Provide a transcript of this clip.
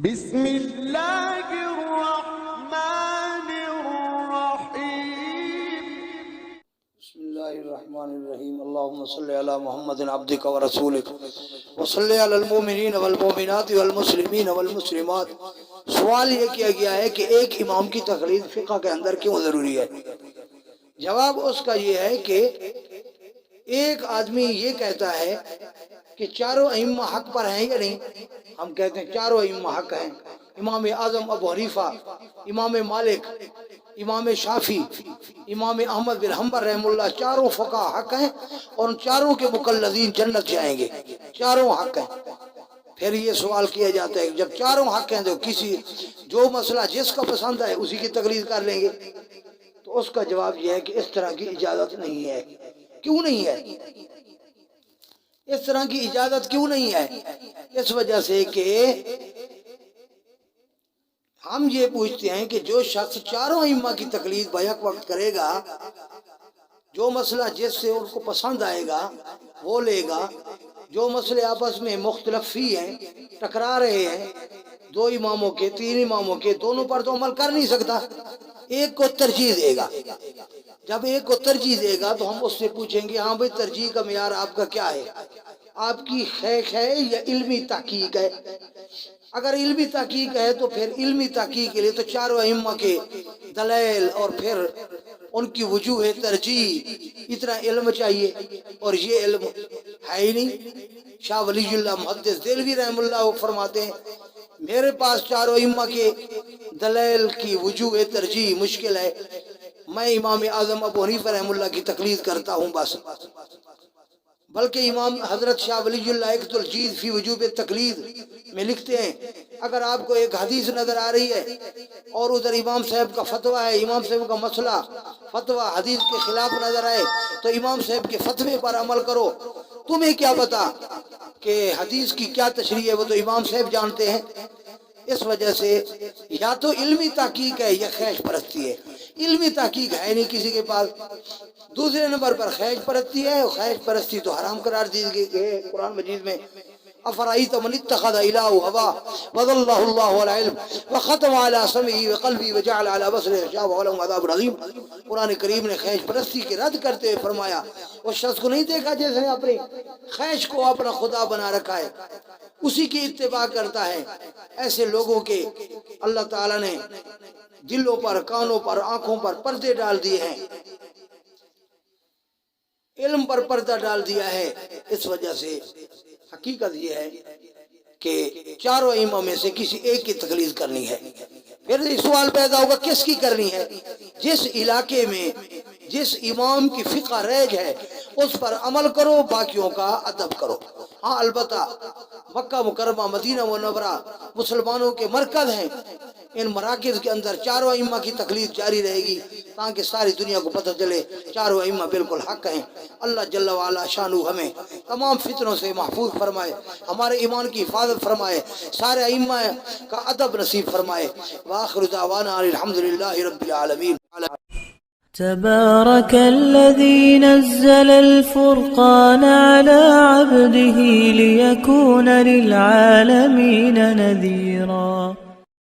بسم اللہ الرحمن الرحیم بسم اللہ الرحمن الرحیم اللہم صلی علی محمد عبدک و رسولک وصلی علی المؤمنین والمؤمنات والمسلمین والمسلمات۔ سوال یہ کیا گیا ہے کہ ایک امام کی تقلید فقہ کے اندر کیوں ضروری ہے؟ جواب اس کا یہ ہے کہ ایک آدمی یہ کہتا ہے کہ چاروں ائمہ حق پر ہیں یا نہیں؟ ہم کہتے ہیں چاروں ائمہ حق ہیں، امام اعظم ابو حنیفہ، امام مالک، امام شافعی، امام احمد بن حنبل رحم اللہ، چاروں فقہ حق ہیں اور ان چاروں کے مقلدین جنت جائیں گے، چاروں حق ہیں۔ پھر یہ سوال کیا جاتا ہے جب چاروں حق ہیں تو کسی جو مسئلہ جس کا پسند ہے اسی کی تقلید کر لیں گے؟ تو اس کا جواب یہ ہے کہ اس طرح کی اجازت نہیں ہے۔ کیوں نہیں ہے؟ اس طرح کی اجازت کیوں نہیں ہے؟ اس وجہ سے کہ ہم یہ پوچھتے ہیں کہ جو شخص چاروں ائمہ کی تقلید بیک وقت کرے گا، جو مسئلہ جس سے ان کو پسند آئے گا وہ لے گا، جو مسئلے آپس میں مختلفی ہیں، ٹکرا رہے ہیں، دو اماموں کے تین اماموں کے، دونوں پر تو عمل کر نہیں سکتا، ایک کو ترجیح دے گا۔ جب ایک کو ترجیح دے گا تو ہم اس سے پوچھیں گے ہاں بھئی ترجیح کا معیار آپ کا کیا ہے؟ آپ کی خیخ ہے یا علمی تحقیق ہے؟ اگر علمی تحقیق ہے تو پھر علمی تحقیق کے لیے تو چاروں ائمہ کے دلائل اور پھر ان کی وجوہ ترجیح اتنا علم چاہیے، اور یہ علم ہے ہی نہیں۔ شاہ ولی اللہ محدث دہلوی رحم اللہ وہ فرماتے ہیں میرے پاس چاروں ائمہ کے دلائل کی وجوہ ترجیح مشکل ہے، میں امام اعظم ابو حنیفہ رحم اللہ کی تقلید کرتا ہوں بس۔ بلکہ امام حضرت شاہ ولی اللہ اقت الجید فی وجوب تقلید میں لکھتے ہیں اگر آپ کو ایک حدیث نظر آ رہی ہے اور ادھر امام صاحب کا فتویٰ ہے، امام صاحب کا مسئلہ فتویٰ حدیث کے خلاف نظر آئے تو امام صاحب کے فتوے پر عمل کرو۔ تمہیں کیا پتا کہ حدیث کی کیا تشریح ہے، وہ تو امام صاحب جانتے ہیں۔ اس وجہ سے یا تو علمی تحقیق ہے یا خیش پرستی ہے۔ علمی تحقیق ہے نہیں کسی کے پاس۔ دوسرے نمبر پر خیش پرستی ہے، اور خیش پرستی تو حرام قرار دی گئی ہے قرآن مجید میں۔ افرائیت من اتخذ الہ ہوا وضلہ اللہ علی علم وختم علی سمعہ وقلبہ وجعل علی بصرہ غشاوہ ولہم عذاب عظیم۔ قرآن کریم نے خیش پرستی کے رد کرتے ہوئے فرمایا اس شخص کو نہیں دیکھا جس نے اپنے خیش کو اپنا خدا بنا رکھا ہے، اسی کی اتباع کرتا ہے۔ ایسے لوگوں کے اللہ تعالیٰ نے دلوں پر، کانوں پر، آنکھوں پر پردے ڈال دیے ہیں، علم پر پردہ ڈال دیا ہے۔ اس وجہ سے حقیقت یہ ہے کہ چاروں ائمہ میں سے کسی ایک کی تقلید کرنی ہے۔ پھر سوال پیدا ہوگا کس کی کرنی ہے؟ جس علاقے میں جس امام کی فقہ ریج ہے اس پر عمل کرو، باقیوں کا ادب کرو۔ ہاں البتہ مکہ مکرمہ مدینہ منورہ مسلمانوں کے مرکز ہیں، ان مراکز کے اندر چاروں ائمہ کی تقلید جاری رہے گی تاکہ ساری دنیا کو پتہ چلے چاروں ائمہ بالکل حق ہیں۔ اللہ جل وعلا شانہ ہمیں تمام فتنوں سے محفوظ فرمائے، ہمارے ایمان کی حفاظت فرمائے، سارے ائمہ کا ادب نصیب فرمائے۔ وآخر دعوانا الحمدللہ رب العالمین۔ تبارك الذي نزل الفرقان على عبده ليكون للعالمين نذيرا